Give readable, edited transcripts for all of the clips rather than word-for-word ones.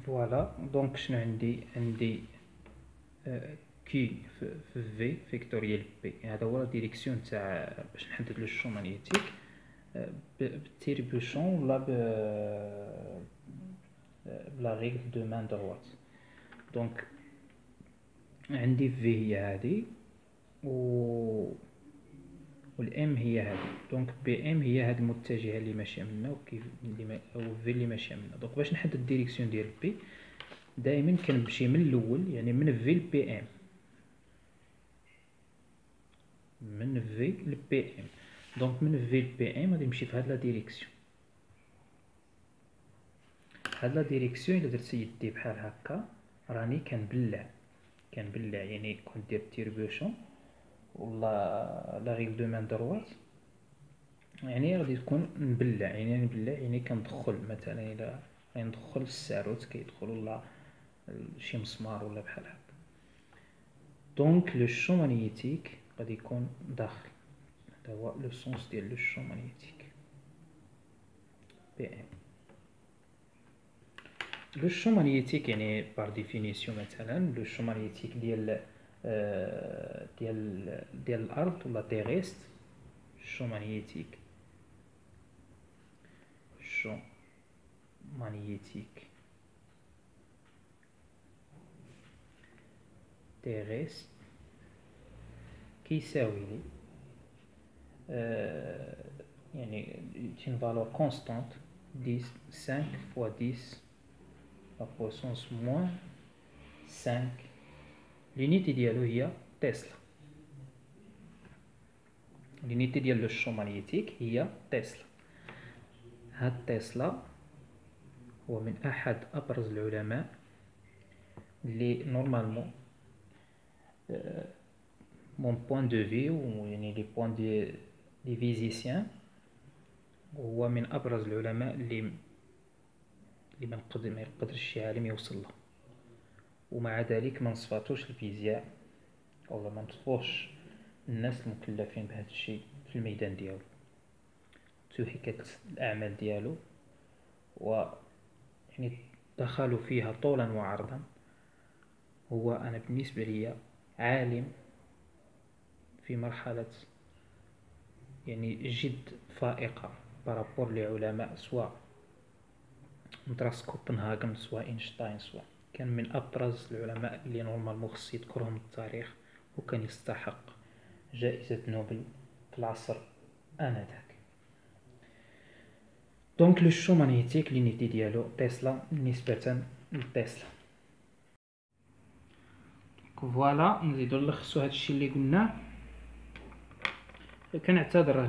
فوالا. دونك شنو عندي كي في في فيكتوريال بي، هذا هو لا ديريكسيون تاع باش نحدد لو شون مانيتيك بالتيربوشون ولا بلا ريغل دو مان دروات. دونك عندي في هي هذه والام هي هذه. دونك بي ام هي هذه المتجهه اللي ماشيه منا وكيف اللي او في اللي ماشيه منا. دونك باش نحدد الديريكسيون ديال بي دائما كنمشي من الاول، يعني من في لبي ام، من في لبي ام. دونك من في لبي ام غادي نمشي في هاد لا ديريكسيون. هاد لا ديريكسيون الا درت يدي بحال هكا راني كنبلع يعني كون دير تيربوشون ولا لا ريغل دو مان دروات، يعني غادي تكون نبلع، يعني كندخل مثلا الى ندخل الساروت كيدخل ولا شي مسمار ولا بحال هكا. دونك لو شون مانيتيك غادي يكون داخل. هذا هو لو سونس ديال لو شون مانيتيك بي ام. لو شون مانيتيك يعني بار ديفينيسيون مثلا لو شون مانيتيك ديال الارض ولا تيغيست. شون مانيتيك تيغيست كيساوي لي يعني une valeur constante 10 5 fois 10 la puissance moins 5. l'unité ديالو هي تسلا. l'unité ديال لو شون مانيتيك هي تسلا. هاد تسلا هو من احد ابرز العلماء اللي نورمالمون mon point de vue يعني لي بوين دي فيزيسيان هو من ابرز العلماء اللي ما يقدرش شي عالم يوصل له، ومع ذلك ما نصفاتوش الفيزياء ولا ما نصفوش الناس المكلفين بهذا الشيء في الميدان ديالو. حكاية الاعمال ديالو و يعني دخلوا فيها طولا وعرضا. هو انا بالنسبه لي عالم في مرحله يعني جد فائقه بارابور لعلماء سواء مدرسة كوبنهاغن سواء اينشتاين، سواء كان من ابرز العلماء اللي نورمالمون خص يذكرهم التاريخ، وكان يستحق جائزة نوبل في العصر آنذاك. دونك لو شون مانيتيك لينيتي ديالو تسلا نسبة لتسلا. فوالا نزيدو نلخصو هادشي اللي قلناه. كنعتذر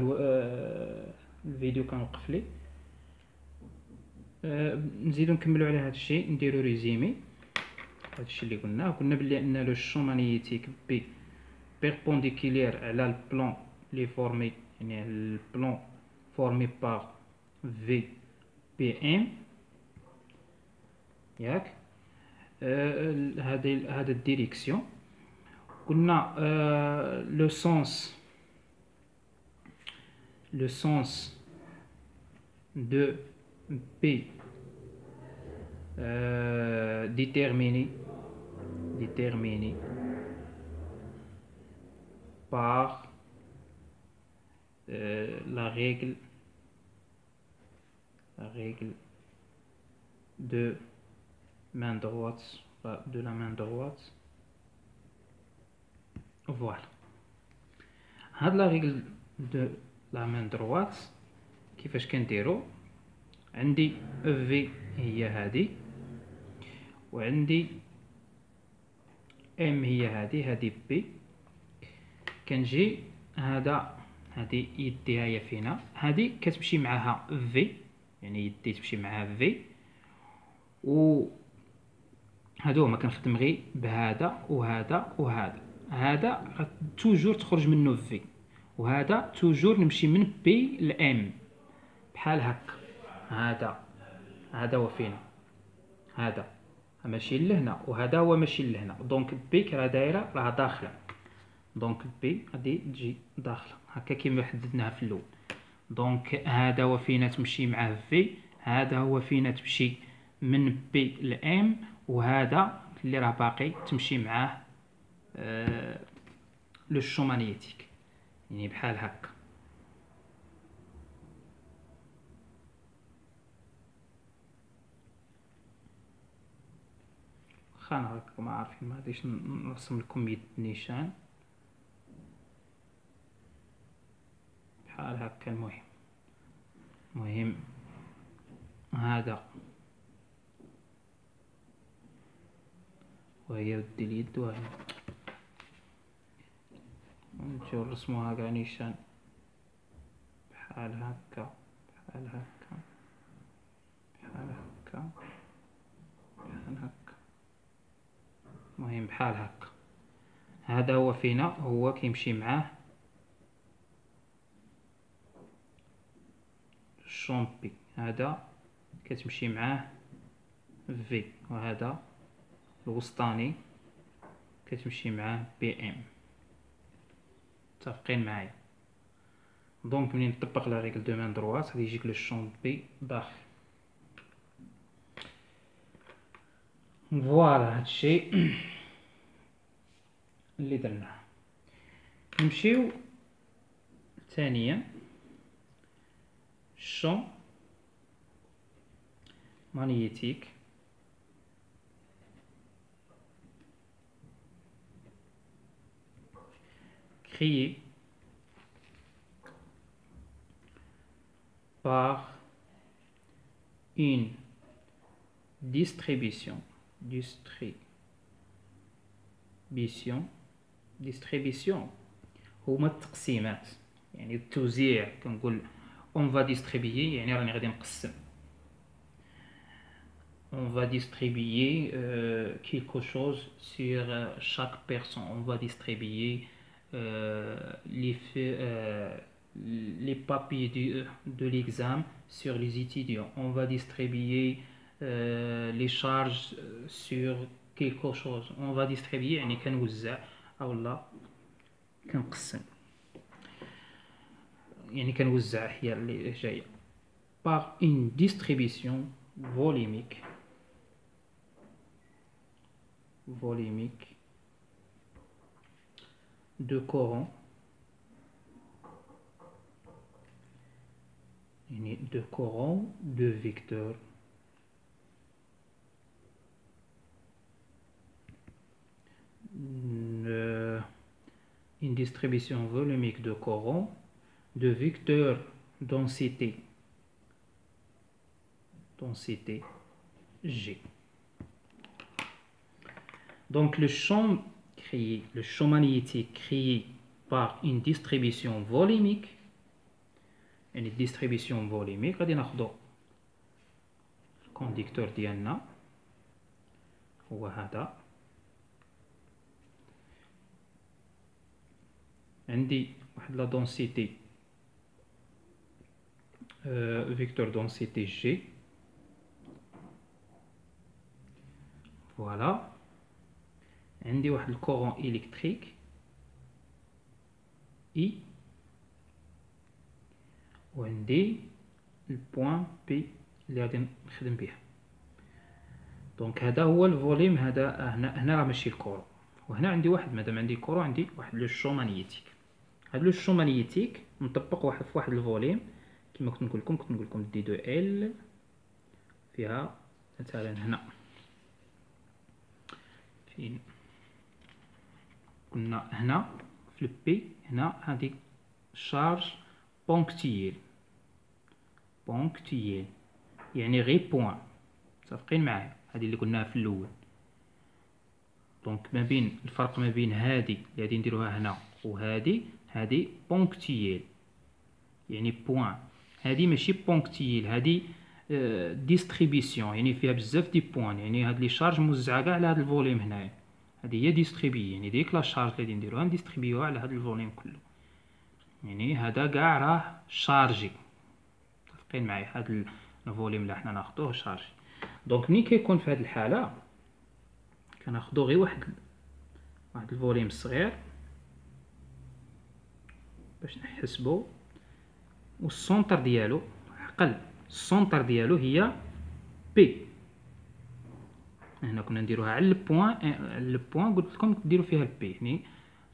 الفيديو كان وقف لي. نزيدو نكملو على هادشي، نديرو ريزيمي هادشي اللي قلنا بلي ان لو شون مانيتيك بي بيربونديكولير على البلان لي فورمي، يعني البلان فورمي بار في بي ام ياك. هذا الديريكسيون قلنا لو سونس دو بي déterminé par la règle de main droite, de la main droite. Voilà. هاد la règle de la main droite كيفاش كنديرو؟ عندي في هي هذه، وعندي ام هي هذه بي. كنجي هذه يدي هي فينا، هذه كتمشي معها في، يعني يدي تمشي معها في، و هادو هما كنخدم غير بهذا وهذا. هذا توجور تخرج منه في، وهذا توجور نمشي من بي لام بحال هكا. هذا هو فينا، هذا ماشي لهنا وهذا هو ماشي لهنا. دونك بي راه دايره راه داخله، دونك بي غادي تجي داخله هكا كيما حددناها في الاول. دونك هذا هو فينا تمشي معاه في، هذا هو فينا تمشي من بي لام، وهذا اللي راه باقي تمشي معاه لو شون مانيتيك، يعني بحال هكا. واخا انا راكم عارفين ما غاديش نرسم لكم يد نيشان بحال هكا. المهم هذا وهي ود اليد، وهي نمشيو نرسموها كاع نيشان بحال هكا بحال هكا بحال هكا بحال هكا. المهم بحال هكا. هذا هو فينا هو كيمشي معاه الشون بي، هذا كتمشي معاه في، وهذا الوسطاني كتمشي معاه بي ام. متفقين معايا؟ دونك منين نطبق لا ريغل دو مان دروات غادي يجيك لو شون بي داخل. فوالا هادشي اللي درناه. نمشيو ثانيا الشون مانيتيك. créé par une distribution هما التقسيمات، يعني التوزيع. كنقول on va distribuer يعني راني غادي نقسم. On va distribuer quelque chose sur chaque personne. On va distribuer les papiers de l'examen sur les étudiants. On va distribuer les charges sur quelque chose. On va distribuer يعني كنوزع أولا كنقسم، يعني كنوزع هي اللي جاية. par une distribution volumique de courant، يعني de courant de vecteurs une distribution volumique de courant de vecteurs densité G. Donc le champ magnétique créé par une distribution volumique، يعني distribution volumique غادي ناخدو الكونديكتور ديالنا هو هذا. عندي واحد لا دونسيتي فيكتور دونسيتي جي، فوالا. عندي واحد الكورون إلكتريك إي، وعندي البوان بي اللي غادي نخدم بها. دونك هذا هو الفوليم. هذا هنا راه ماشي الكورون، وهنا عندي واحد مادام عندي كورون عندي واحد لو شون مانيتيك. هاد لو شون مانيتيك نطبق واحد في واحد الفوليم كما كنت نقول لكم دي دو ال فيها مثلا هنا فين قلنا هنا في البي، هنا هذه شارج بونكتييل يعني غير بوان. متفقين معايا؟ هذه اللي قلناها في الاول. دونك ما بين الفرق ما بين هذه اللي غادي نديروها هنا وهذه بونكتييل يعني بوان. هذه ماشي بونكتييل، هذه ديستريبيسيون يعني فيها بزاف دي بوان، يعني هاد لي شارج موزعه كاع على هاد الفوليم هنايا. هذه هي ديستريبي، يعني ديك لا شارج اللي غادي نديروها نديستريبيوها على هاد الفوليم كله، يعني هذا كاع راه شارجي. متفقين معايا؟ هاد الفوليم اللي حنا ناخذوه شارجي. دونك ملي كيكون في هاد الحاله كناخذو غير واحد الفوليم صغير باش نحسبو، والسونتر ديالو عقل السونتر ديالو هي بي. هنا كنا نديروها على البوان قلت لكم ديروا فيها البي، يعني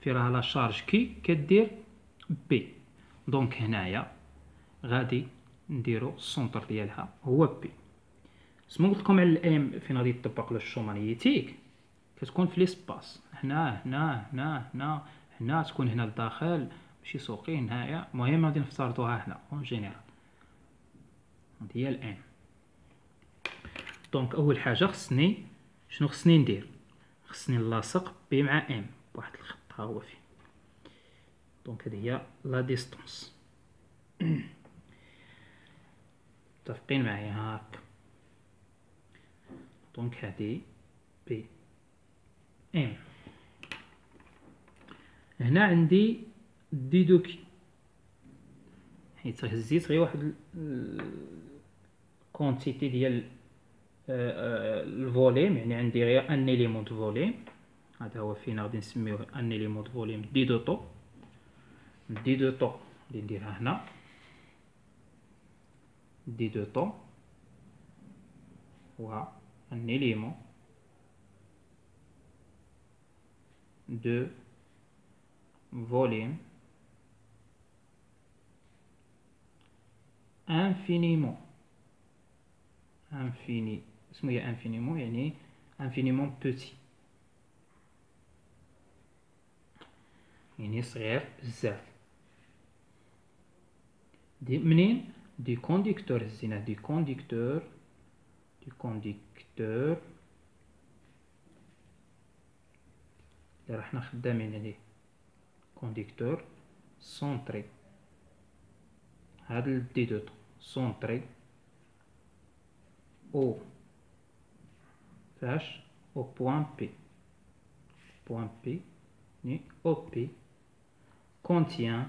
في راها لا شارج كي كدير بي. دونك هنايا غادي نديرو السونتر ديالها هو بي. سما قلت لكم على الام فين غادي يطبق الشومانيتيك، كتكون في ليسباس هنا هنا هنا هنا هنا، تكون هنا لداخل ماشي سوقي هنايا. المهم غادي نفترضوها هنا اون جينيرال، هادي هي الام. دونك اول حاجه شنو خصني ندير؟ خصني نلاصق بي مع ام بواحد الخط ها هو فيه. دونك هذه هي لا ديستونس. متفقين معايا هاك؟ دونك هذه بي ام. هنا عندي ديدوكي، حيت هزيت غير واحد الكونتيتي ديال الفوليم، يعني عندي غير ان اليمون دو فوليم. هذا هو فين غادي نسميوه ان اليمون دو فوليم دي دو طو. دي دو طو اللي نديرها هنا دي دو طو و ان اليمون دو فوليم infiniment اسمو هي infiniment يعني infiniment petit، يعني صغير بزاف. دي منين؟ دي كونديكتور، هزينا دي كونديكتور اللي راحنا خدامين عليه، كونديكتور سونطري. هاد الدي دو طو سونطري او فاش او بوان بي، يعني او بي كونتيان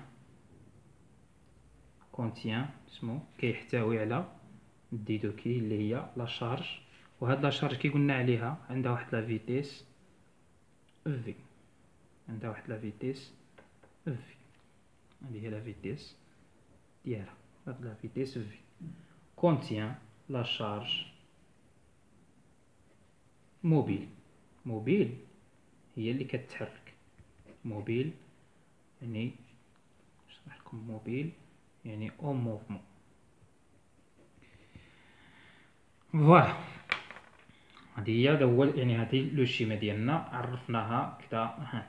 اسمو كيحتوي على الديدوكي اللي هي لا شارج. وهاد لا شارج كي قلنا عليها عندها واحد لا فيتيس في، عندها واحد لا فيتيس في، هذه هي لا فيتيس ديالها، هاد لا فيتيس في كونتيان لا شارج موبيل هي اللي كتحرك. موبيل يعني نشرح لكم، موبيل يعني او موفمون. فوالا هادي هي الاول، يعني هادي لو شيما ديالنا عرفناها كدا.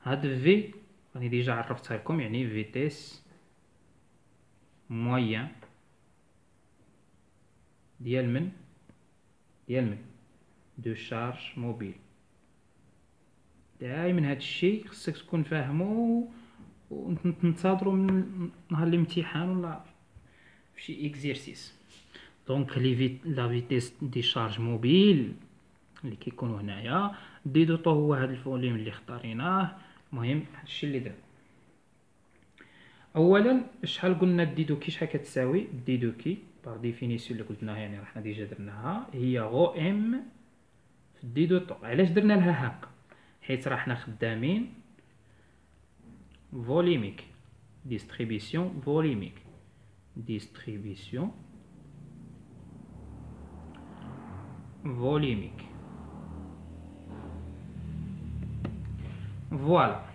هاد في راني ديجا عرفتها لكم، يعني فيتيس موين ديال دو شارج موبيل. دائما هاد الشيء خصك تكون فاهمو ونتنتظروا من نهار الامتحان ولا فشي اكزيرسيس. دونك لا فيتيس دي شارج موبيل اللي كيكونوا هنايا، دي دو طو هو هاد الفوليوم اللي اختاريناه. المهم هادشي اللي دار. اولا شحال قلنا الديدوكي شحال كتساوي؟ الديدوكي بار ديفينيسيون اللي قلناها يعني راحنا ديجا درناها، هي غو ام في دي دو طو. علاش درنا لها هكا؟ حيت راحنا خدامين فوليميك، ديستريبيسيون فوليميك، فوالا.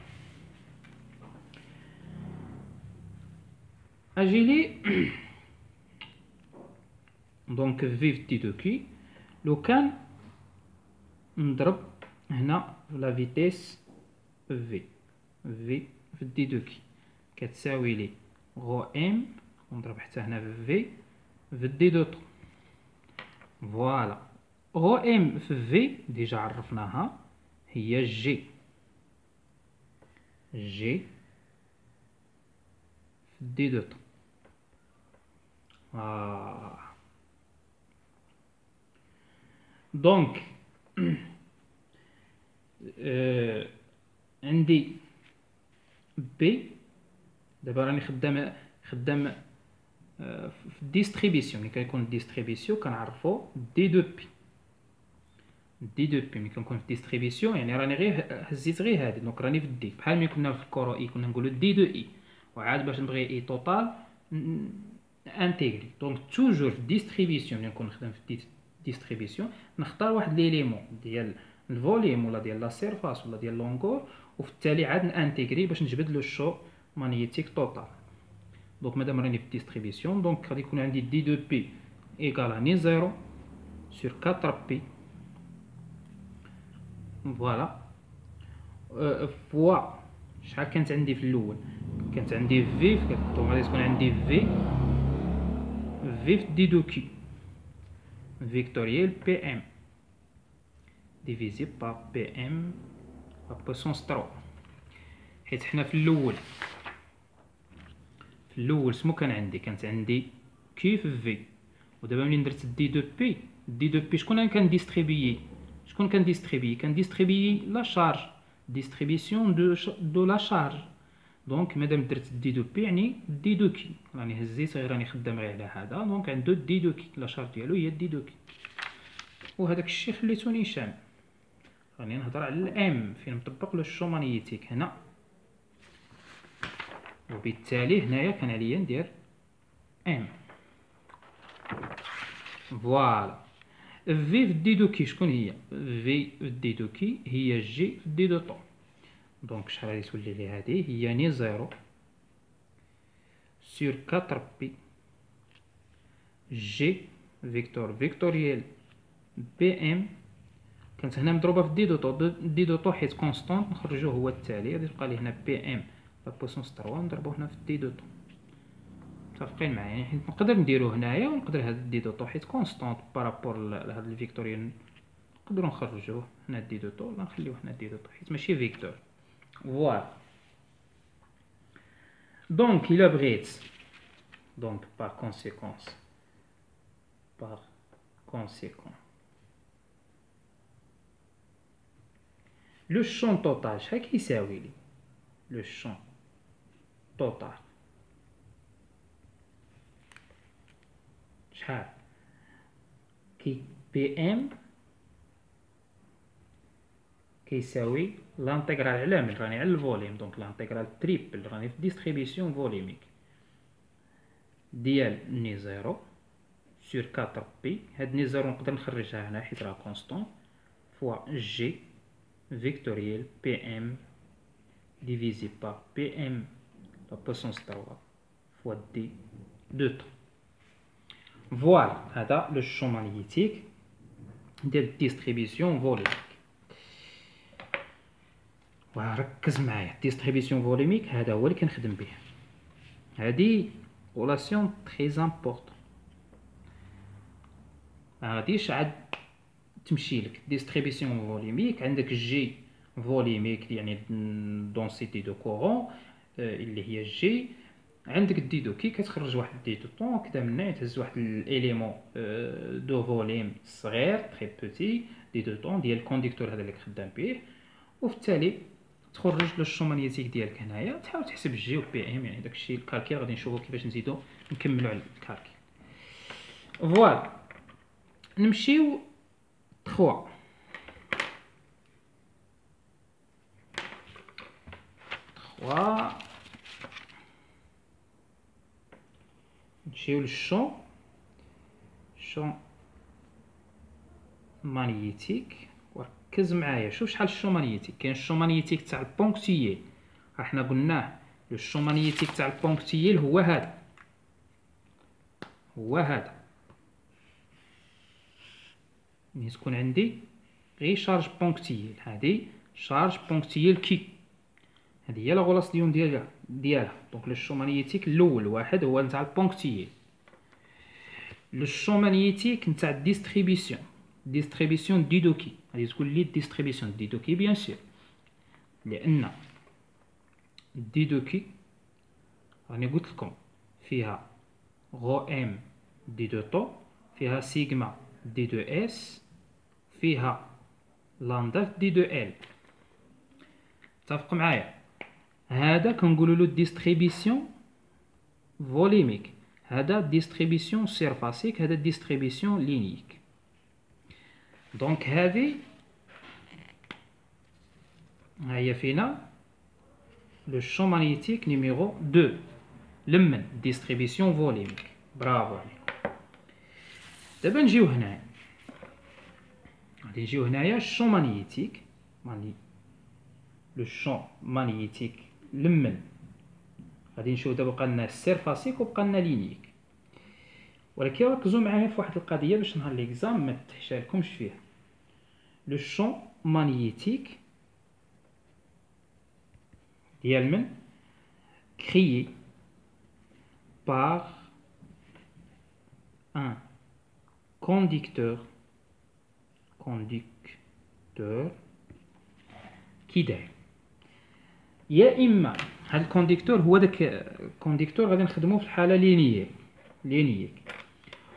اجي لي دونك في دي دو كي، لو كان نضرب هنا لا فيتيس في في دي دو كي كتساوي لي غو ام، ونضرب حتى هنا في دي دو طو. فوالا غو ام في ديجا عرفناها، هي جي في دي دو طو. دونك عندي بي دابا راني خدام في الديستريبيسيون. ملي كيكون الديستريبيسيون كنعرفو دي دو بي، ملي كنكون في الديستريبيسيون يعني راني غير هزيت غير هادي، دونك راني في دي. بحال ملي كنا في الكورو اي كنا نقولو دي دو اي، وعاد باش نبغي اي توتال انتيغري. دونك توجور في الديستريبيسيون ملي نكون نخدم في ديستريبيسيون نختار واحد ليليمون ديال الفوليوم ولا ديال لا سيرفاس ولا ديال لونغور، وفي التالي عاد نانتيغري باش نجبد لو الشو مانيتيك توتال. دونك مادام راني في ديستريبيسيون، دونك غادي يكون عندي دي دو بي ايكال اني 0 سور 4 بي فوالا فوا شحال كانت عندي في الاول، كانت عندي في دونك غادي تكون عندي في دي دو كي فيكتوريال بي ام ديفيزي بار بي ام ا بوسونس 3، حيت حنا في الاول سمو كانت عندي كيف في، ودابا ملي درت دي دو بي شكون كان ديستريبيي لا شارج، ديستريبيسيون دو لا شارج. دونك مادام درت دي دو بي يعني دي دو كي، راني هزيت غير راني خدام غير على هذا، دونك عنده دي دو كي لا شارج ديالو هي دي دو كي. وهذاك الشيء خليتو نيشان، راني نهضر على الام فين مطبق لو شو مانيتيك هنا، وبالتالي هنايا كان عليا ندير ام فوالا. في دي دو كي شكون هي؟ في دي دو كي هي جي في دي دو طو، دونك شحال غادي تولي لي هادي هي ني 0 سور 4 بي جي فيكتوريال بي ام، كانت هنا مضروبه في دي دو طو حيت كونستانت نخرجوه هو التالي، غادي تبقى لي هنا بي ام لا بوسونس 3 نضربوه هنا في دي دو طو. متفقين معايا؟ يعني حيت نقدر نديرو هنايا ونقدر هاد دي دو طو حيت كونستانت بارابور لهاد الفيكتوريال نقدرو نخرجوه هنا دي دو طو ولا نخليوه هنا دي دو طو حيت ماشي فيكتور. فوالا دونك إلا بغيت دونك par conséquent لو شون توتال شحال كيساوي لي؟ لو شون توتال شحال كي بي ام كيساوي لانتيغرال على من راني على الفوليوم، دونك لانتيغرال تريبل راني في ديستريبيسيون فوليميك ديال ني 0 سور 4 بي، هاد ني 0 نقدر نخرجها هنا حيت راه كونستون فوا جي فيكتوريال بي ام ديفيزي بار بي ام لا بوسونس 3 فوا دي دو طو. فوالا هذا لو شون مانيتيك ديال الديستريبيسيون فوليميك. وركز معايا، ديستريبيسيون فوليميك هذا هو اللي كنخدم به، هادي رولاسيون تري امبورطون. غاديش عاد تمشي لك ديستريبيسيون فوليميك، عندك جي فوليميك يعني دونسيتي دو كورون اللي هي جي، عندك دي دو كي كتخرج واحد دي دو طون كدا منا تهز واحد الاليمون دو فوليم صغير تري بوتي دي دو طون ديال الكونديكتور هذا اللي خدام به، وفي التالي تخرج لو الشو مانيتيك ديالك هنايا، تحاول تحسب جي و بي ام، يعني داكشي الكالكيل غادي نشوفو كيفاش نزيدو نكملو على الكالكيل. فوالا نمشيو 3 نمشيو للشون مانيتيك. وركز معايا، شوف شحال الشون مانيتيك. كاين الشون مانيتيك تاع البونكتييل، حنا قلناه لو الشون مانيتيك تاع البونكتييل هو هذا ملي تكون عندي غير شارج بونكتييل، هادي شارج بونكتييل كي، هادي هي لا غولاسيون ديالها. دونك لو شون مانيتيك الاول واحد هو نتاع البونكتييل. لو شون مانيتيك نتاع ديستريبيسيون ديدوكي، غادي تقول لي ديستريبيسيون ديدوكي بيان سور، لان ديدوكي راني قلت لكم فيها غو ام دي دو طو، فيها سيغما دي دو اس، فيها لامدا دي دو ال. اتفق معايا؟ هذا كنقولوا له ديستريبيسيون فوليميك، هذا ديستريبيسيون سيرفاسيك، هذا ديستريبيسيون لينيك. دونك هذه هي فينا لو شون مانيتيك نيميرو 2 لمن ديستريبيسيون فوليميك. برافو عليك. دابا نجيو هنا غادي نجيو هنايا الشون مانيتيك لو شون مانيتيك لمن غادي نشوف دابا بقى لنا سيرفاسيك وبقى لنا لينيك، ولكن ركزوا معايا في واحد القضيه باش نهار ليكزام ما تحشالكمش فيها. لو شون مانيتيك ديال من créé par un conducteur كي داير. يا اما هذا الكونديكتور هو داك الكونديكتور غادي نخدموه في الحاله لينييك.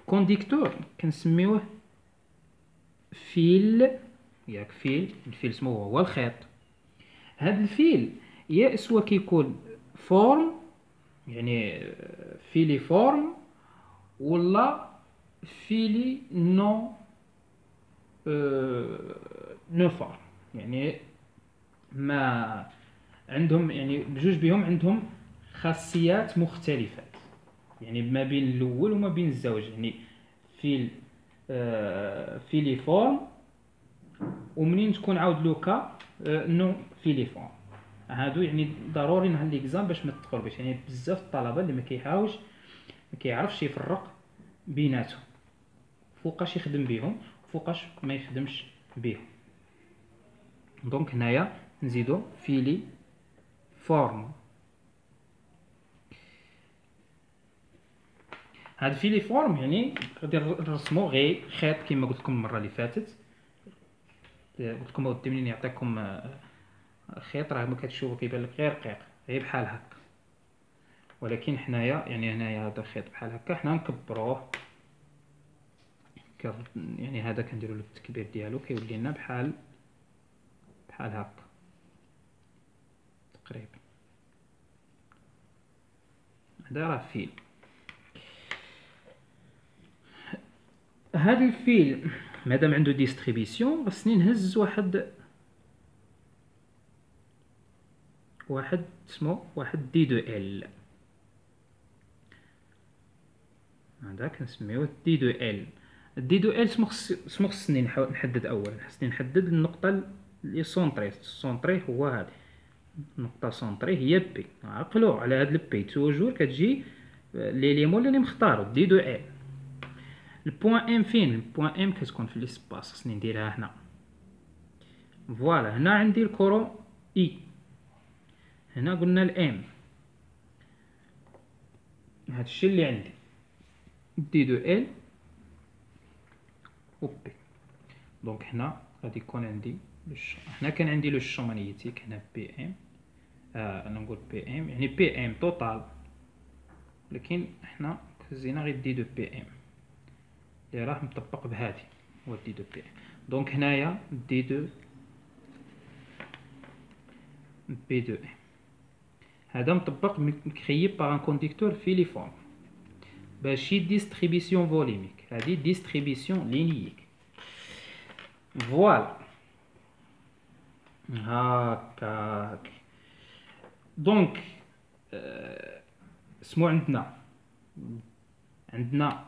كونديكتور كنسميوه فيل، ياك الفيل سموه هو الخيط. هذا الفيل يا اسوا كيكون فورم يعني فيلي فورم ولا فيلي نو فورم، يعني ما عندهم يعني بجوج بهم عندهم خاصيات مختلفات، يعني ما بين الاول وما بين الزوج، يعني فيلي فورم ومنين تكون عاود لوكا نو فيلي فورم. هادو يعني ضروري نهار ليكزام باش ما تقربش، يعني بزاف الطلبه اللي ما كيعرفش يفرق بيناتهم، فوقاش يخدم بهم وفوقاش ما يخدمش بهم. دونك هنايا نزيدو فيلي فورم. هاد فيلي فورم يعني غادي نرسمو غير خيط كما قلت لكم المره اللي فاتت. قلت لكم اودي منين يعطيكم خيط راه ما كتشوفو كيبان لك غير رقيق غير بحال هكا، ولكن حنايا يعني هنايا هذا الخيط بحال هكا حنا نكبروه، يعني هذا كنديرو له التكبير ديالو كيولي لنا بحال هكا تقريبا. هذا راه فيل. هذا الفيل مادام عنده ديستريبيسيون خصني نهز واحد اسمه دي دو ال، هذا كنسميوه دي دو ال. دي دو ال سمو خصني نحدد اولا، خصني نحدد النقطه اللي سونطري هو هذه النقطه سونطري هي بي. عقلوا على هاد البي توجور كتجي ليليمون اللي مختارو دي دو ال. البوان ام فين؟ البوان ام كتكون في ليسباس، خصني نديرها هنا. فوالا هنا عندي الكورون اي، هنا قلنا الام، هادشي اللي عندي دي دو ال و بي. دونك هنا غادي يكون عندي هنا كان عندي لو شون مانيتيك هنا بي ام، انا نقول بي ام يعني بي ام توتال، لكن حنا خزينا غير دي دو بي ام اللي راه مطبق بهادي هو دي دو بي ام. دونك هنايا دي دو بي دو ام هذا مطبق مكريي باغ ان كونديكتور فيليفورم، ماشي ديستريبيسيون فوليميك، هذه ديستريبيسيون لينييك. فوالا هاكاك. دونك اسمو عندنا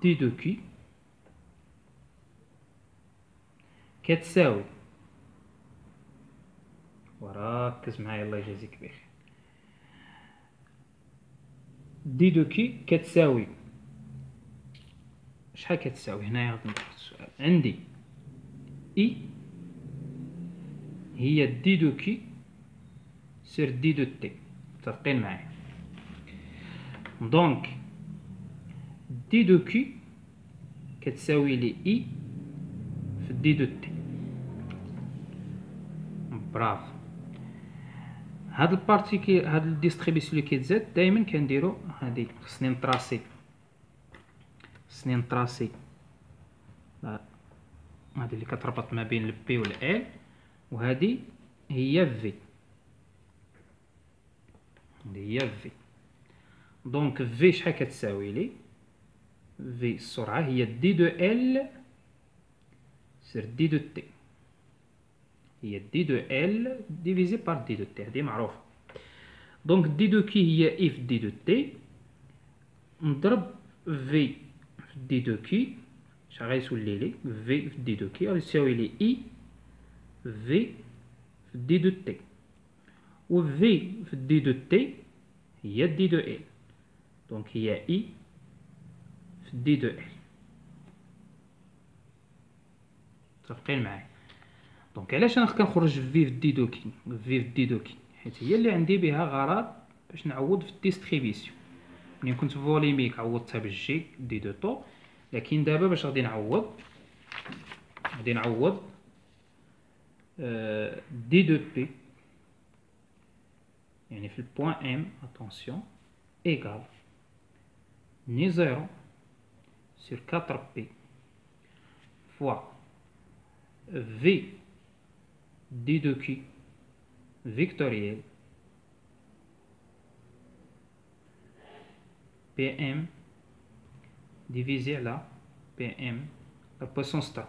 دي دو كي كتساوي، وركز معايا الله يجازيك بخير، دي دو كي كتساوي شحال كتساوي؟ هنايا غادي نحط السؤال. عندي اي هي دي دو كي سير دي دو تي، متفقين معايا؟ دونك دي دو كي كتساوي لي اي في دي دو تي. برافو. هاد البارتي هاد الديستريبيسيون اللي كيتزاد دائما كنديرو هادي، خصني نطراسي هادي اللي كتربط ما بين البي والال، وهادي هي في، دونك في شحال كتساوي لي؟ في السرعه هي دي دو ال سير دي دو تي، هي دي دو ال ديفيزي بار دي دو تي، هادي معروفه. دونك دي دو كي هي اي في دي دو تي، نضرب في دي دو كي غيسولي لي في دي دو كي غادي تساوي لي اي في دي دو تي، و في دي دو تي هي دي دو ال، دونك هي اي في دي دو ال. متفقين معايا؟ دونك علاش انا كنخرج في دي دو كي، في دي دو كي حيت هي اللي عندي بها غرض باش نعوض في الديستريبيسيون. ملي كنت فوليميك عوضتها بالجي دي دو طو، لكن دابا باش غادي نعوض دي دو بي، يعني في البوان ام اتونسيون ايكال ني 0 sur 4p fois v d de q vectoriel pm divisé à la pm la puissance 3.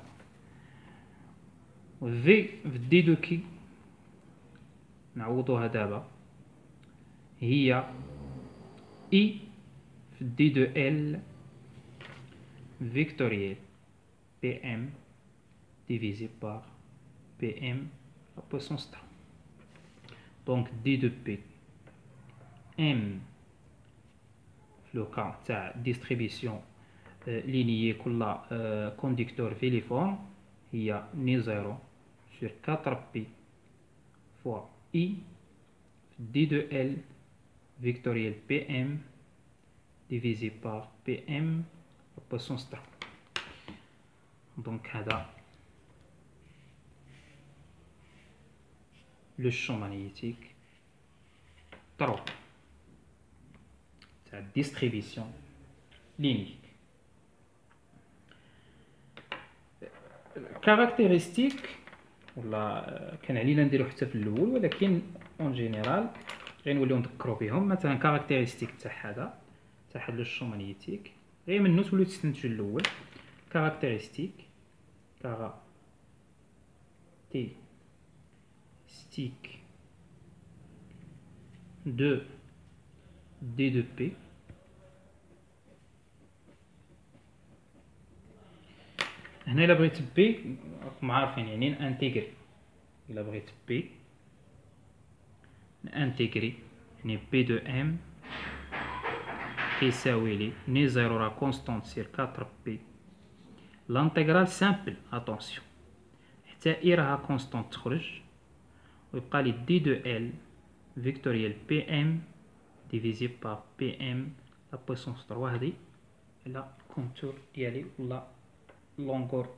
v d de q نعوضوها دابا هي i في d de l vectoriel pm divisé par pm la puissance 3. Donc d de p m le cas تاع distribution linéaire كل conducteur filiforme هي ني 0 sur 4p fois i d de l vectoriel pm divisé par pm la puissance 3. Donc هذا le champ magnétique 3 تاع distribution linéaire. caractéristique ولا كان علينا نديرو حتى في الاول، ولكن اون جينيرال غنوليو نذكرو بهم. مثلا كاركتيرستيك تاع هذا لو شون مانيتيك غير منو توليو تستنتجو الاول. كاركتيرستيك دو دي دو بي هنا الا بغيت بي راكم عارفين يعني نانتيغري. الا بغيت بي نانتيغري يعني بي دو ام كيساوي لي ني زيرو راه كونستانت سير 4 بي لانتيغرال سامبل اتونسيون حتى اي راها كونستانت تخرج، ويبقى لي دي دو ال فيكتوريال بي ام ديفيزي بار بي ام لا بويسونس 3. هادي على الكونتور ديالي ولا لونغور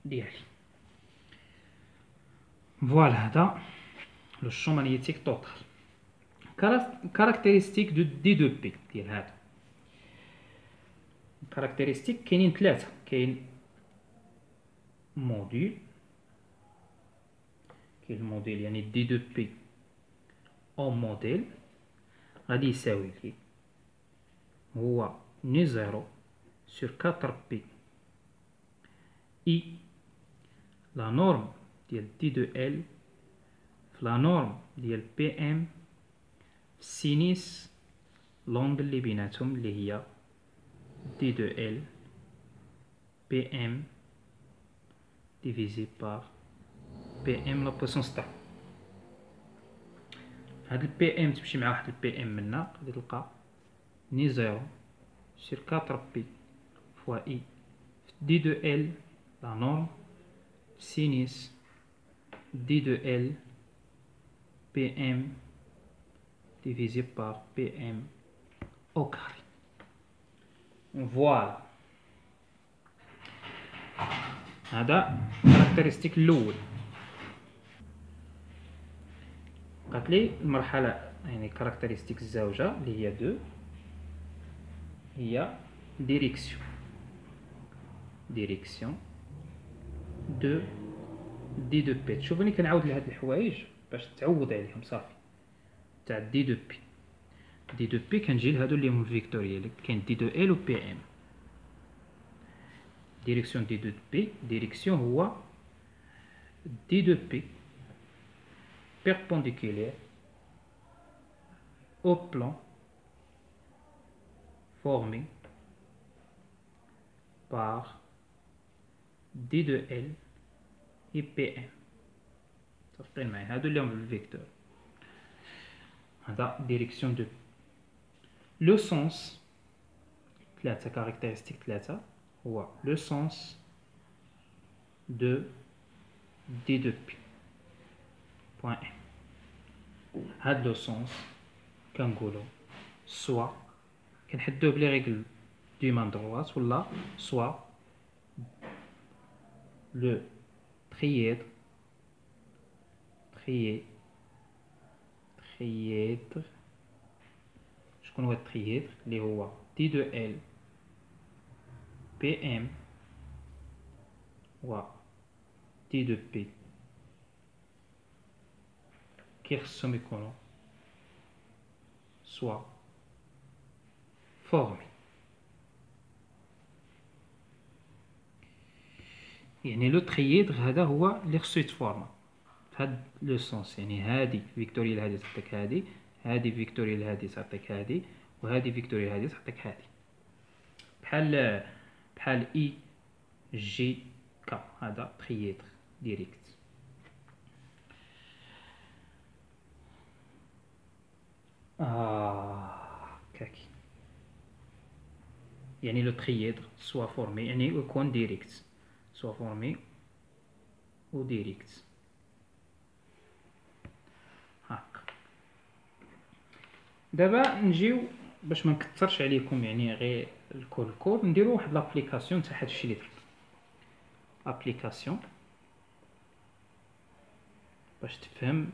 ديالي. فوالا هذا لو شون مانيتيك توتال. كاركتيرستيك دو دي دو بي ديال هذا. كاركتيرستيك كاينين ثلاثه، كاين موديل، كاين الموديل يعني دي دو بي او موديل غادي يساوي لي هو ني 0 sur 4 بي اي لا نورم ديال دي دو ال في لا نورم ديال بي ام سينيس لونغ اللي بيناتهم اللي هي دي دو ال بي ام ديفيزي بار بي ام لا بويسونس 3. هاد البي ام تمشي مع واحد البي ام منا غادي تلقى ني 0 sur 4 بي فوا اي دي دو ال لا نورم سينيس دي دو ال بي ام divisé par PM au carré. Voilà. هذا كاركتيرستيك الأول. قالت لي المرحلة يعني كاركتيرستيك الزوجة اللي هي دو هي ديريكسيون دو دي دو بي. تشوفوني كنعاود لهاد الحوايج باش تعود عليهم صافي. تاع دي دو بي، دي دو بي كنجي لهادو اللي هما فيكتوريال، كاين دي دو ال و بي ام. ديريكسيون دي دو بي، ديريكسيون هو دي دو بي perpendiculaire au plan formé par دي دو ال هي بي ام. متفقين معايا؟ هادو اللي هم في الفيكتور. هذا ديريكسيون دو لو سونس. ثلاثة كاركتيرستيك ثلاثة هو لو سونس دو دي دو بي بوان ام. هاد لو سونس كنقولو سوا كنحدوه بلي ريغل دو مان دروات ولا سوا لو ترييدر شكون هو الترييدر اللي هو دي دو ال بي ام و دي دو بي كي خصهم يكونوا سوا فورمي. يعني لو ترييدر هذا هو اللي خصو يتفورما في هاد لو سونس. يعني هادي فيكتوريال هادي تعطيك هادي، هادي فيكتوريال هادي تعطيك هادي، وهادي فيكتوريال هادي تعطيك هادي. بحال اي جي كا. هذا ترييدر ديريكت. كاكي. يعني لو ترييدر سوا فورمي يعني يكون ديريكت، سوا فورمي و ديريكت هاكا. دابا نجيو باش ما نكثرش عليكم يعني غير الكود نديرو واحد لابليكاسيون تاع هادشي اللي درت. ابليكاسيون باش تفهم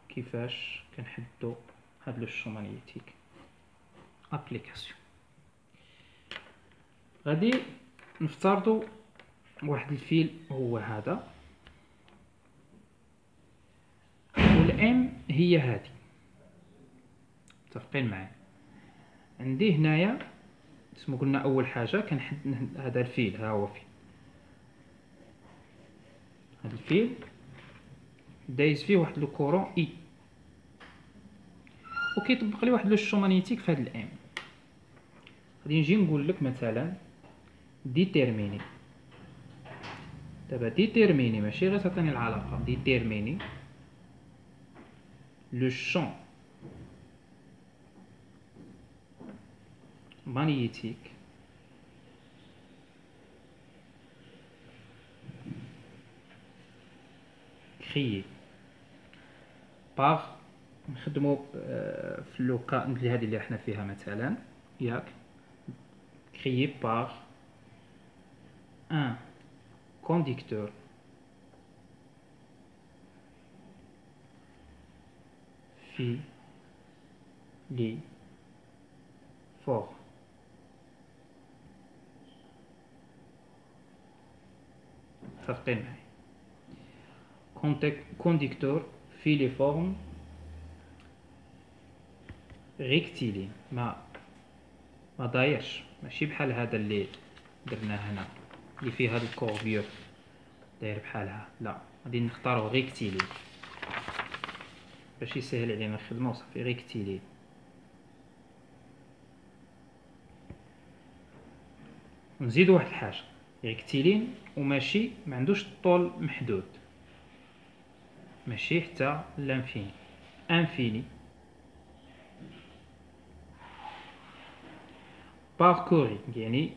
كيفاش كنحدو هاد لو شو ماغنيتيك. ابليكاسيون غادي نفترضوا واحد الفيل هو هذا، والام هي هذه. متفقين معايا؟ عندي هنايا اسمو قلنا اول حاجه كنحد هذا الفيل. ها هو فيل، هذا الفيل دايز فيه واحد لو كورون اي، وكيطبق لي واحد لو شو ماغنيتيك في هذا الام. غادي نجي نقول لك مثلا ديتيرميني. دابا ديتيرميني ماشي غير تعطيني العلاقه، ديتيرميني لو شون magnétique créé par نخدمو في لوكا اللي هذه اللي احنا فيها مثلا ياك créé par un conducteur filiforme. متفقين معايا؟ conducteur filiforme rectiligne. ما دايرش، ماشي بحال هذا اللي درنا هنا اللي فيه هاد الكوربيور داير بحالها، لا غادي نختارو ريكتيلين باش يسهل علينا الخدمه وصافي. ريكتيلين ونزيدو واحد الحاجه، ريكتيلين وماشي ما عندوش الطول محدود، ماشي حتى لانفيني، انفيني. باركوري يعني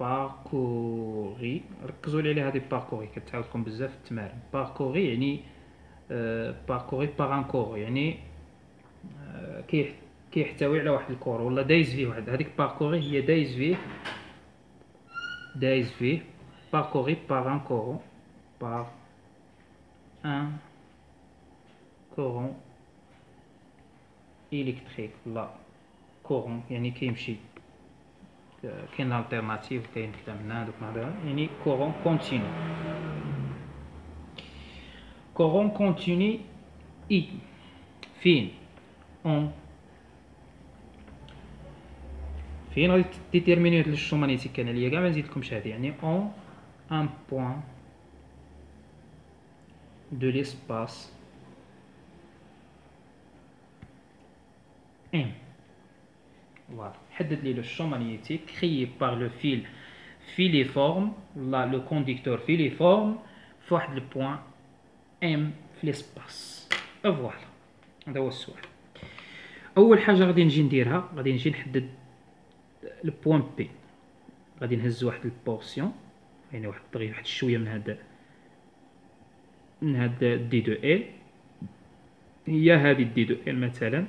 باركوري، ركزوا لي على هذه باركوري كتعاود لكم بزاف في التمارين. باركوري يعني باركوري باغ ان كور، يعني كيحتوي على واحد الكور ولا دايز فيه واحد. هذيك باركوري هي دايز فيه باركوري باغ ان كورون، باغ ان كورون الكتريك ولا كورون يعني كيمشي، كاين الالتيرناتيف كاين كلام من هادوك يعني كورون كونتيني. كورون كونتيني اي فين فين غادي ديتيرميني هاد الشو ماغنيتيك. كان عليا كاع ما نزيدلكمش هادي، يعني اون ان بوين دو ليسباس ام. فوالا حدد لي لو شو ماغنيتيك créé par le fil فيليفورم ولا لو كونديكتور فيليفورم فواحد البوان ام في ليسباس. فوالا هذا هو السؤال. اول حاجه غادي نجي نديرها، غادي نجي نحدد البوان بي. غادي نهز واحد البورسيون، يعني واحد دغيا واحد شويه من هاد دي دو ال، هي هادي دي دو ال مثلا،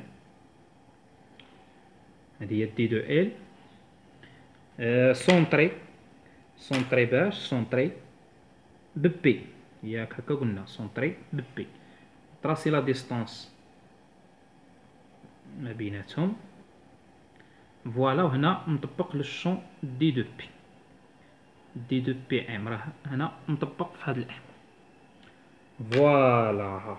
هادي هي دي دو ال. سونطري باش سونطري ببي، ياك هكا قلنا سونطري ببي. تراسي لا ديستونس ما بيناتهم. فوالا، وهنا نطبق لو شون دي دو بي. دي دو بي ام راه هنا نطبق في هاد الام. فوالا،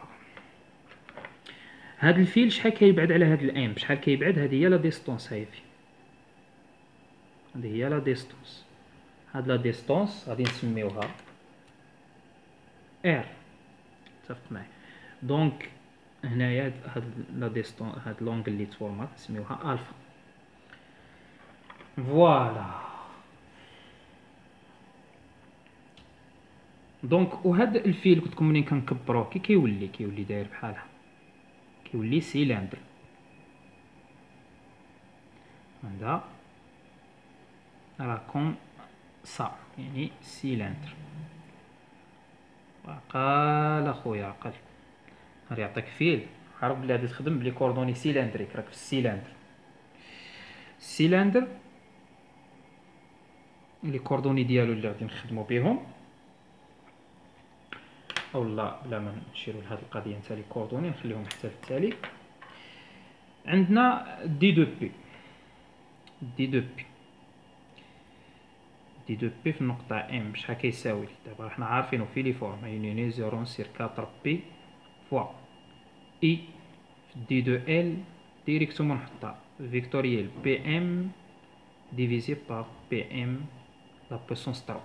هاد الفيل شحال كيبعد على هاد الام، شحال كيبعد؟ هادي هي لا ديستونس، هايفي هادي هي لا ديستونس. هاد لا ديستونس غادي نسميوها ار، اتفق معايا. دونك هنايا هاد لا ديستونس، هاد لونغ اللي تفورمات نسميوها الفا. فوالا. دونك وهاد الفيل قلت لكم منين كنكبروه كي كيولي داير بحالها، كيولي سيلندر. هذا راكم صار يعني سيلندر. عقل اخويا عقل، غادي يعطيك فيل عرف بلي غادي تخدم بلي كوردوني سيلندريك، راك في السيلندر. السيلندر لي كوردوني ديالو اللي غادي نخدمو بهم، اولا بلا ما نشيرو لهاد القضيه نتا لي كوردوني نخليهم حتى للتالي. عندنا دي دو بي، دي دو بي، دي دو بي في النقطة ام شحال كيساوي؟ دابا حنا عارفينو فيليفورم يونيني 0 سير 4 بي فوا اي في دي دو ال ديريكتومون نحطها فيكتوريال بي ام ديفيزي بار بي ام لا بوسونس 3.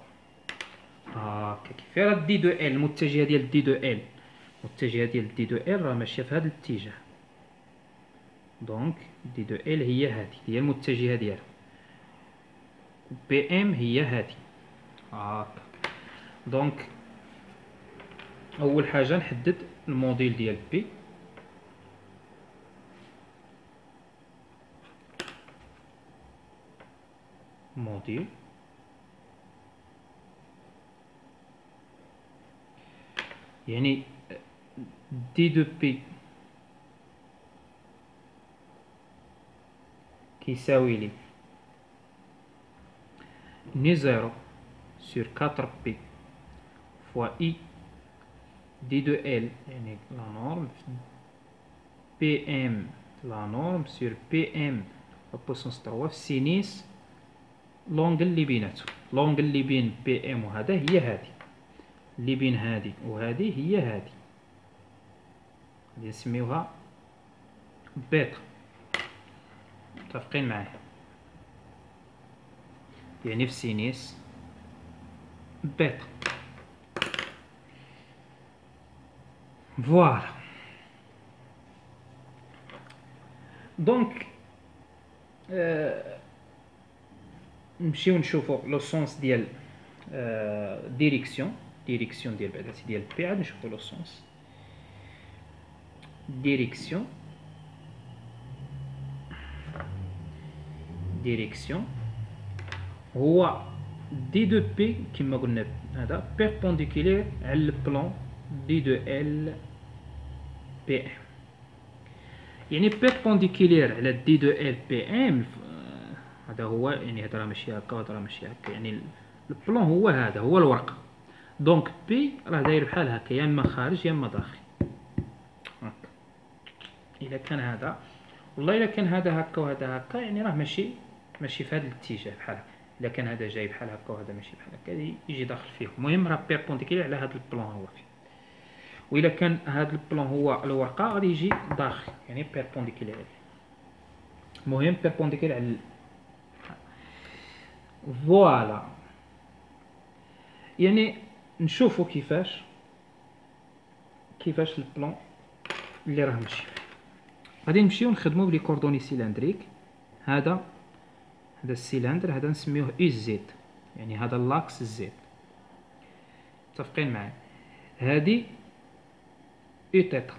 هاكا كيفاش راه دي دو ال المتجهة ديال دي دو ال، المتجهة ديال دي دو ال راه ماشية في هذا الاتجاه. دونك دي دو ال هي هادي، هي المتجهة ديالها، بي ام هي هادي. هاكا. دونك اول حاجه نحدد الموديل ديال بي. موديل يعني دي دو بي كيساوي لي ني 0 سور 4 بي فوا اي دي دو ال يعني لا نورم بي ام لا نورم سور بي ام لا بوسونس 3 في سينيس لونغ اللي بيناتهم. لونغ اللي بين بي ام وهذا هي هادي، اللي بين هادي وهادي هي هادي، غادي نسميوها بيتا. متفقين معايا؟ يعني في سينيس بيتا. فوالا. دونك نمشيو نشوفو لو سونس ديال ديريكسيون ديال بعدا ديال بي. عاد نشوفو لو سونس ديريكسيون هو دي دو بي كما قلنا هذا بيربونديكولير على البلان دي دو ال بي ام، يعني بيربونديكولير على دي دو ال بي ام. هذا هو يعني هذا راه ماشي هكا وهذا راه ماشي هكا، يعني البلان هو هذا هو الورقه. دونك بي راه داير بحال هكا، يا اما خارج يا اما داخل هكا. الا كان هذا والله الا كان هذا هكا وهذا هكا يعني راه ماشي في هذا الاتجاه بحال هكا. الا كان هذا جاي بحال هكا وهذا ماشي بحال هكا يجي داخل فيه. المهم راه بيربونديكولير على هذا البلان هو فيه. وإلا كان هذا البلان هو الورقه غادي يجي داخل يعني بيربونديكولير عليه. المهم بيربونديكولير على فوالا. يعني نشوفوا كيفاش البلان اللي راه ماشي غادي نمشيو نخدمو بلي كوردوني سيلندريك. هذا السيلندر هذا نسميوه اي زد. يعني هذا لاكس زد. متفقين معايا؟ هادي او تيتا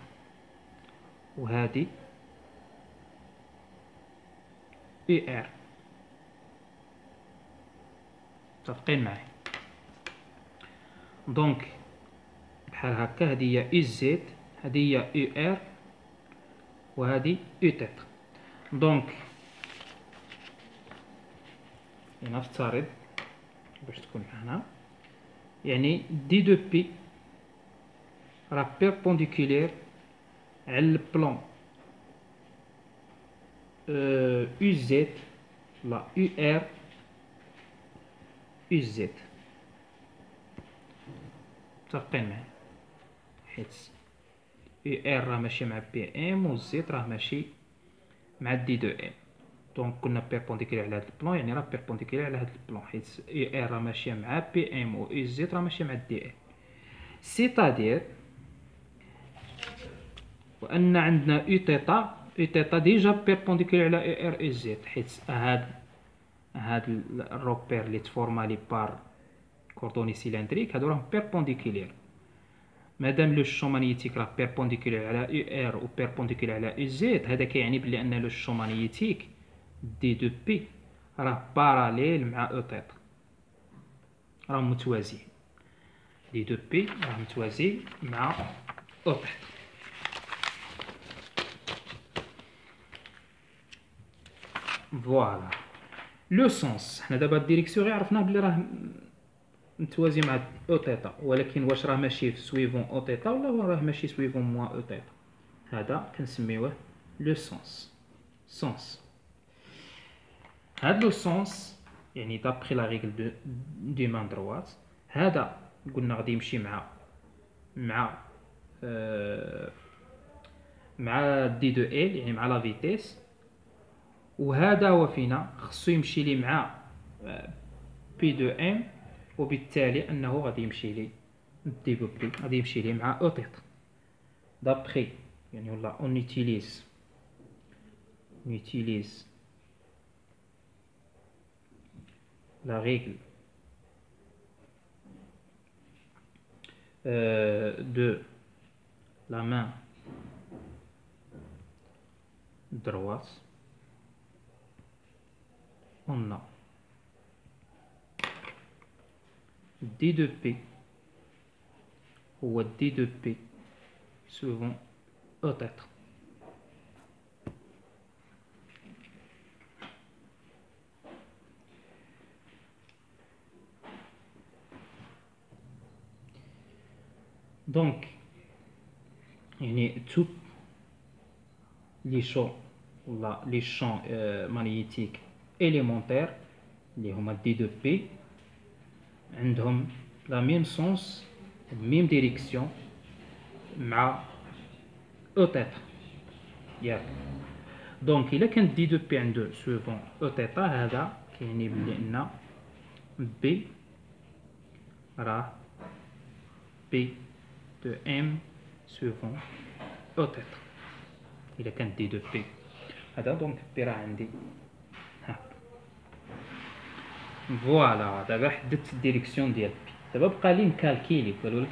وهادي او ار. متفقين معايا؟ دونك بحال هكا هادي هي او زد، هادي هي او ار، وهادي او تيتا. دونك لنفترض باش تكون هنا، يعني دي دو بي راه بيربونديكولير على البلان او زد لا او ار او زد. متفقين معايا؟ حيت او ار راه ماشي مع بي ام و زد راه ماشي مع دي دو ام. دونك كنا بيربونديكولير على هاد البلان، يعني راه بيربونديكولير على هاد البلان، حيت او ار راه ماشيه مع بي ام و او زد راه ماشيه مع دي ام. سيتادير وان عندنا او تيتا، او تيتا ديجا بيربونديكولير على او ار او زد، حيت هاد الروبير اللي تفورمالي بار كوردوني سيلندريك هادو راهم بيربونديكولير. مادام لو شون مانيتيك راه بيربونديكولير على او ار و بيربونديكولير على او زد، هذا كيعني بلي ان لو شون مانيتيك دي دو بي راه باراليل مع او تيتا، راهم متوازيين. دي دو بي راه متوازي مع او تيتا. فوالا لو سونس. حنا دابا الديريكسيون غير عرفناه بلي راه متوازي مع او تيتا، ولكن واش راه ماشي سويفون او تيتا ولا راه ماشي سويفون موان او تيتا، هذا كنسميوه لو سونس. سونس هاد لو سونس يعني دابخي لا ريغل دو مان دروات، هذا قلنا غادي يمشي مع دي دو ال يعني مع لا فيتيس، وهذا هو فينا خصو يمشي لي مع بي دو ام، وبالتالي انه غادي يمشي لي دي دو بي غادي يمشي لي مع او تيتا. دابخي يعني ولا اون utilise la règle de la main droite, on a d de p ou d de p suivant au tête. Donc يعني tous les champs magnétiques élémentaires اللي هما دي دو بي عندهم لا ميم سونس ميم ديريكسيون مع او تيتا ياك. دونك الا كانت دي دو بي عنده سويفون او تيتا، هذا كيعني بلي ان بي راه بي دو ام سويفون او تيتا. الا كانت دي دو بي هذا دونك بي راه عندي ها. فوالا دابا حددت الديريكسيون ديال بي. دابا بقى لي نكالكيلي، قالوا لك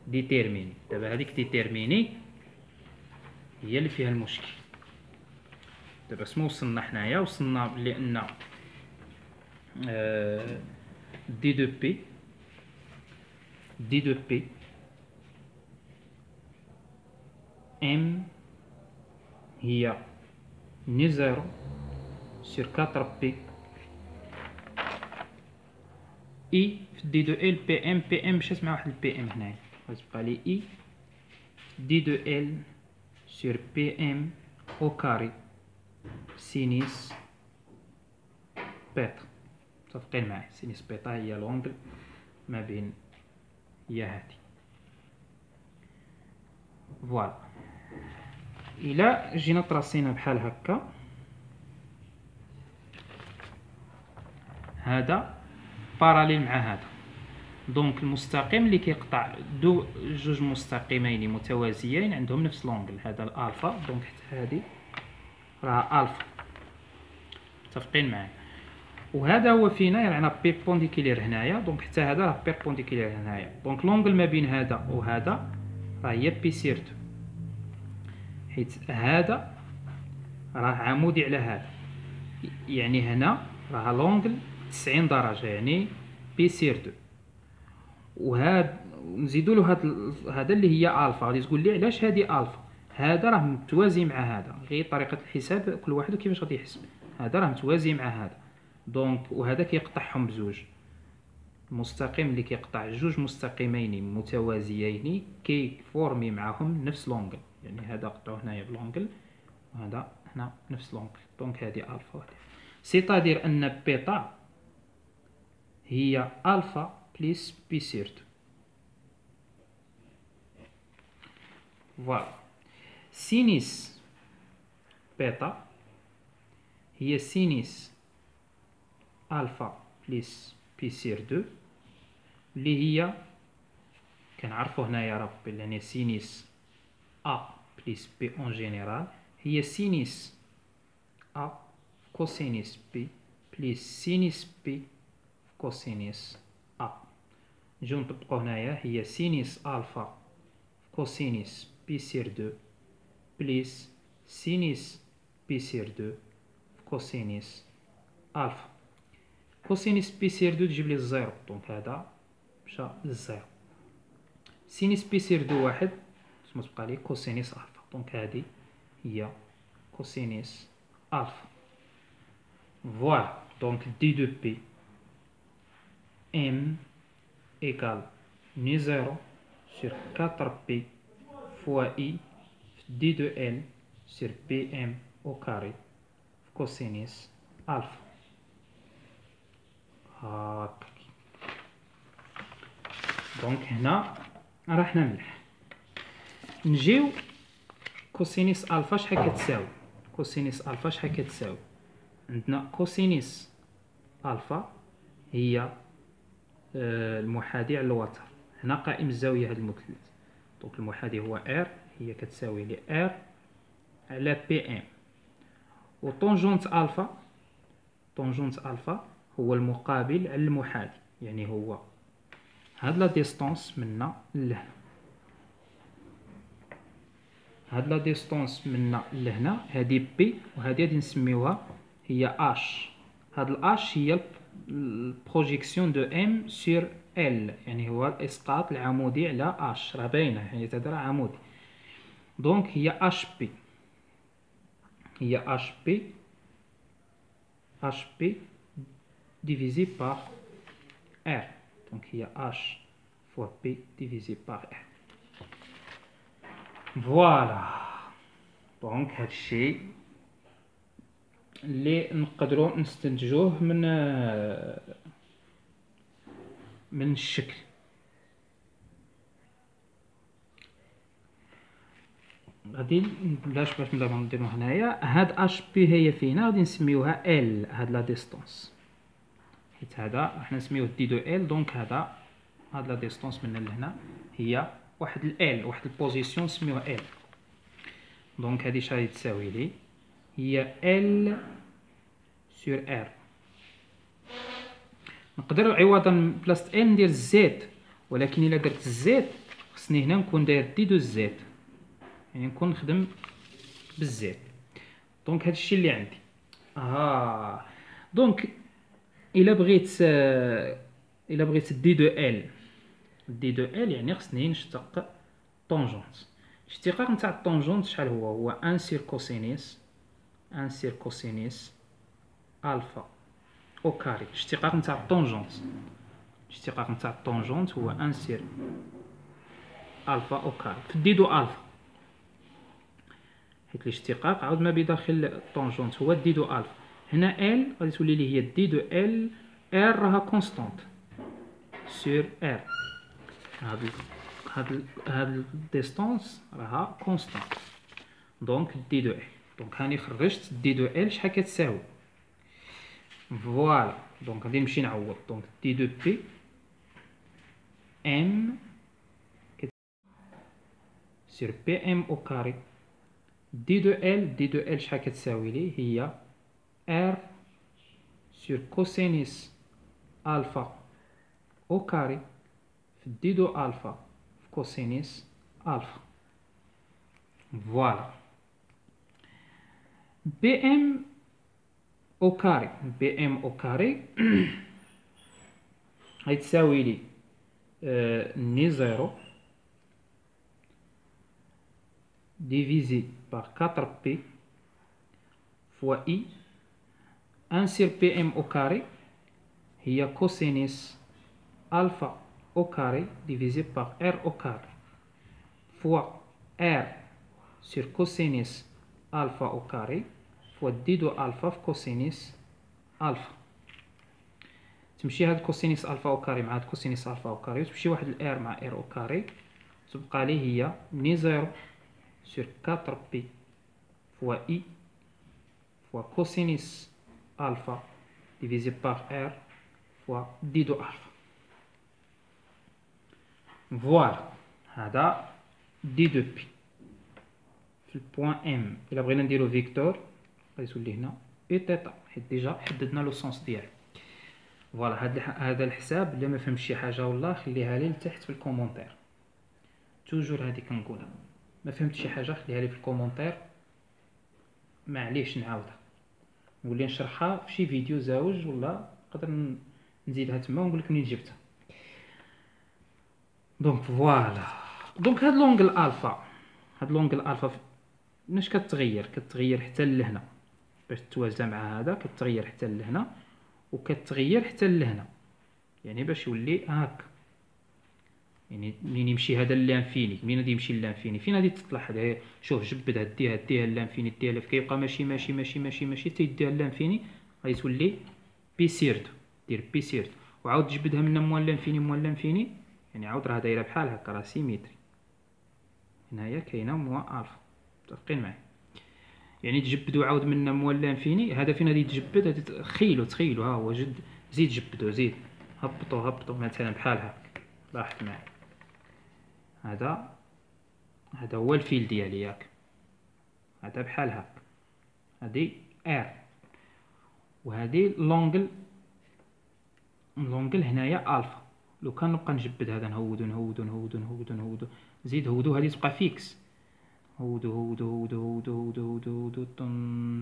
ديتيرميني. دابا هذيك ديتيرميني هي اللي فيها المشكل. دابا شنو وصلنا حنايا؟ وصلنا بلي ان دي دو بي ام هي ني زيرو سور 4 بي اي في دي دو ال بي ام مشات مع واحد البي ام هنايا، غتبقى لي اي دي دو ال سور بي ام او كاري سينيس بيتا. متفقين معايا؟ سينيس بيتا هي لونغل ما بين هي هادي. فوالا الى جينا طراسينا بحال هكا، هذا باراليل مع هذا. دونك المستقيم اللي كيقطع جوج مستقيمين متوازيين عندهم نفس لونغل، هذا الالفا، دونك حتى هذه راه الفا. متفقين معايا؟ وهذا هو فينا يعني بيربونديكولير هنايا، دونك حتى هذا راه بيربونديكولير هنايا، دونك لونغل ما بين هذا وهذا راه هي بي سير دو، حيت هذا راه عمودي على هذا، يعني هنا راه لونغل 90 درجة، يعني بي سير دو. وهاد نزيدو له هذا اللي هي الفا، غادي تقول لي علاش هذه الفا؟ هذا راه متوازي مع هذا، غير طريقة الحساب كل واحد كيفاش غادي يحسب، هذا راه متوازي مع هذا، دونك وهذا كيقطعهم بزوج، المستقيم اللي كيقطع جوج مستقيمين متوازيين كيفورمي معاهم نفس لونغل، يعني هذا قطعو هنايا بلونغل وهذا هنا نفس لونغل، دونك هذه الفا، سيتادير ان بيتا هي الفا بلس بي سير دو. فوالا، سينيس بيتا هي سينيس الفا بلس بي سير دو، اللي هي كنعرفو هنايا راه يعني سينيس A بلس بي اون جينيرال هي سينيس A كوسينيس بي بلس سينيس بي كوسينيس A. نجيو نطبقو هنايا، هي سينيس الفا كوسينيس بي سير دو بلس سينيس بي سير دو كوسينيس الفا. كوسينيس بي سير دو تجيب لي الزيرو، دونك هذا مشى للزيرو. سينيس بي سير دو واحد، تسمى تبقى لي كوسينيس الفا، دونك هذه هي كوسينيس الفا. فوالا، دونك دي دو بي ام égale nu 0 sur 4p fois i d de L sur pm au carré cosinus alpha. هاكا دونك هنا راحنا مليح. نجيو كوسينيس الفا شحال كتساوي؟ كوسينيس الفا شحال كتساوي؟ عندنا كوسينيس الفا هي المحاذي على الوتر، هنا قائم الزاوية هاد المثلث، دونك المحاذي هو ار، هي كتساوي لي ار على بي ام، و طونجونت الفا، طونجونت الفا هو المقابل على المحاذي، يعني هو هاد لا ديستونس منا لهنا، هاد لا ديستونس منا لهنا هادي بي، وهادي غادي نسميوها هي اش، هاد الاش هي البروجيكسيون دو ام سور ال، يعني هو الاسقاط العمودي على اش، راه باينه يعني هذا راه عمودي، دونك هي اش بي، هي اش بي، اش بي divisé par R. Donc il y a H fois P divisé par R. Voilà. Donc هادشي اللي نقدروا نستنتجوه من الشكل. غادي باش نبداو نديرو هنايا، هاد اش بي هي فينا غادي نسميوها ال، هاد لا ديستونس، حيت هذا حنا نسميوه دي دو ال، دونك هذا هاد لا ديستونس من لهنا هي واحد ال، واحد البوزيسيون نسميوها ال، دونك هادي شحال تساوي لي؟ هي ال سور ار. نقدر عوضا بلاصه ال ندير زد، ولكن الا درت زد خصني هنا نكون داير دي دو زد، يعني نكون نخدم بالزد، دونك هادشي اللي عندي. دونك الا بغيت دي دو ال، دي دو ال يعني خصني نشتق طونجونت، الاشتقاق نتاع الطونجونت شحال هو 1 سير كوسينيس، 1 سير كوسينيس الفا او كاري، الاشتقاق نتاع الطونجونت، الاشتقاق نتاع الطونجونت هو 1 سير الفا او كاري في دي دو الفا، حيت الاشتقاق عاود ما بداخل الطونجونت هو دي دو الفا، هنا ال غادي تولي لي هي دي دو ال، ار راها كونستانت سور ار، هاد الديستونس راها كونستانت، دونك دي دو ال، دونك هاني خرجت دي دو ال شحال كتساوي. فوالا، دونك غادي نمشي نعوض، دونك دي دو بي ام سور بي ام او كاري دي دو ال، دي دو ال شحال كتساوي لي؟ هي ار sur cosinus alpha au carré في دي دو alpha في cosinus alpha. Voilà. BM au carré. BM au carré غيتساوي لي ني زيرو divisé par 4p fois i 1 sur pm au carré هي cosinus alpha au carré divisé par r au carré fois r sur cosinus alpha au carré fois d دو alpha في cosinus alpha. تمشي هاد كوسينيس الفا او كاري مع هاد كوسينيس الفا او كاري وتمشي واحد الار مع ار او كاري تبقى لي هي ني زيرو sur 4p fois i fois cosinus alpha divisé par r fois d دو alpha. Voilà. هذا d de p في البوان ام. إلا بغينا نديرو فيكتور غيولي هنا اي تيتا حيت ديجا حددنا لو سونس ديالو. فوالا هذا الحساب اللي ما فهمش شي حاجه والله خليها لي لتحت في الكومونتير. توجور هذه كنقولها، ما فهمت شي حاجه خليها لي في الكومونتير، معليش نعاودها نولي نشرحها في شي فيديو زاوج ولا نقدر نزيدها تما ونقول لك منين جبتها. دونك فوالا. دونك هاد لونغل الفا، هاد لونغل الفا مناش كتغير حتى لهنا باش تتوازى مع هذا، كتغير حتى لهنا وكتغير حتى لهنا، يعني باش يولي هاك. يعني منين يمشي هذا اللانفيني، منين غادي يمشي اللانفيني فين غادي تطلع هذا؟ شوف جبد هديها اللانفيني ديالها كيبقى ماشي ماشي ماشي ماشي ماشي تيديها اللانفيني غادي تولي بي سيردو. دير بي سيردو وعاود تجبدها من موان لانفيني يعني عاود راه دايره بحال هكا، راه سيميتري. هنايا كاينه موان الفا، متفقين معايا؟ يعني تجبدو عاود من موان لانفيني، هذا فين غادي يتجبد؟ غادي تخيلوا ها هو زيد جبدو، زيد هبطوا مثلا بحال هكا. لاحظ معايا هذا هو الفيل ديالي ياك، هذا بحال هكا، هادي ار وهادي لونغل هنايا الفا. لو كان نبقى نجبد هذا نهودو زيد هودو، هادي تبقى فيكس، هودو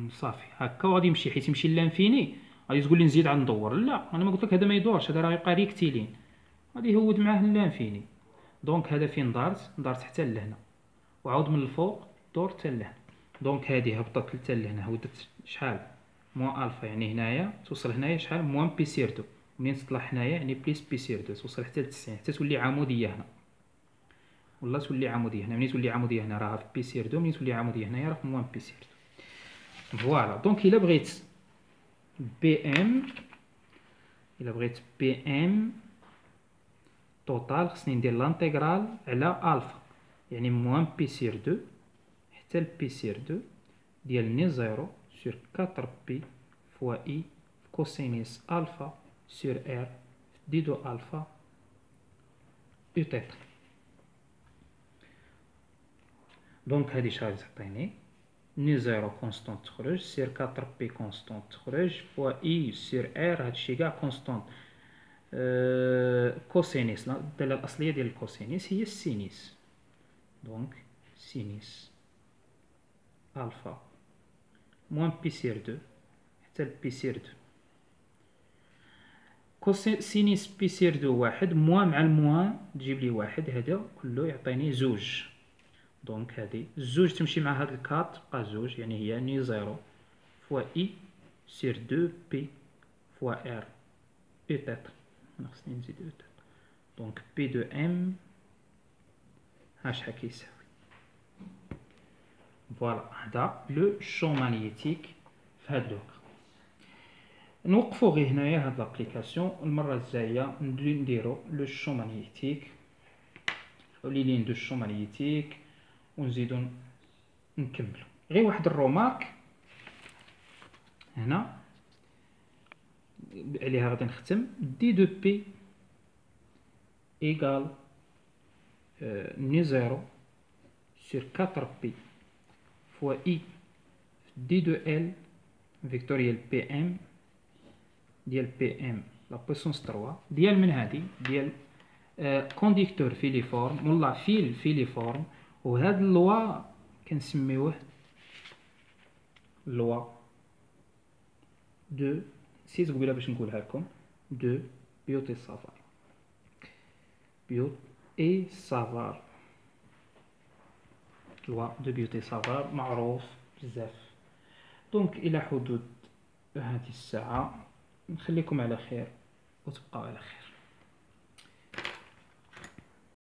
صافي هكا وغادي يمشي، حيت يمشي لانفيني غادي تقول لي نزيد عاد ندور. لا انا ما قلت لك هذا ما يدورش، هذا راه يبقى ريكتيلين، غادي يهود معاه لانفيني. دونك هذا فين دارت حتى لهنا، وعاود من الفوق دور حتى لهنا. دونك هذه هبطت حتى لهنا، هودت شحال؟ موان الفا، يعني هنايا توصل هنايا شحال؟ موان بي سير دو. منين تطلع هنايا يعني بليس بي سير دو، توصل حتى ل 90 حتى تولي عموديه هنا، والله تولي عموديه هنا. منين تولي عموديه هنا راها في بي سير دو، منين تولي عموديه هنايا راه في موان بي سير دو. فوالا. دونك الا بغيت بي ام توتال خصني ندير لانتيغرال على الفا، يعني موان بي سير دو حتى البي سير دو ديال ني زيرو سور 4 بي فوا اي كوسينيس الفا سور ار دي دو الفا او تيتا. دونك هادي شحال تعطيني؟ ني زيرو كونستونت تخرج، سير 4 بي كونستونت تخرج فوا اي سير ار، هادشي كاع كونستونت. كوسينيس، الدالة الأصلية ديال الكوسينيس هي السينيس، دونك سينيس ألفا موان بي سير دو حتى البي سير دو. سينيس بي سير دو واحد، موان مع الموان تجيب لي واحد، هذا كله يعطيني زوج. دونك هادي الزوج تمشي مع هاد الكات تبقى زوج، يعني هي ني زيرو فوا اي سير دو بي فوا ار او تيتا. خصني نزيد او تيتا. دونك بي دو ام ها شحال كيساوي؟ فوالا هذا لو شون ماغنيتيك في هاد لوكا. نوقفو غير هنايا هاد لابليكاسيون، المره الجايه نديرو لو شون ماغنيتيك او لي لين دو شون ماغنيتيك ونزيدو نكملو. غير واحد الرومارك هنا عليها غادي نختم. دي دو بي ايكال ني زيرو سور 4 بي فوا اي دي دو ال فيكتوريال بي ام ديال بي ام لا بويسونس 3 ديال من هادي ديال كونديكتور فيليفورم ولا فيل فيليفورم. وهاد اللوا كنسميوه لوا دو، نسيت قبيله باش نقولها لكم، دو بيوت اي سافار. بيوت اي سافار، لوا دو بيوت اي سافار معروف بزاف. دونك الى حدود هذه الساعه نخليكم على خير وتبقاو على خير.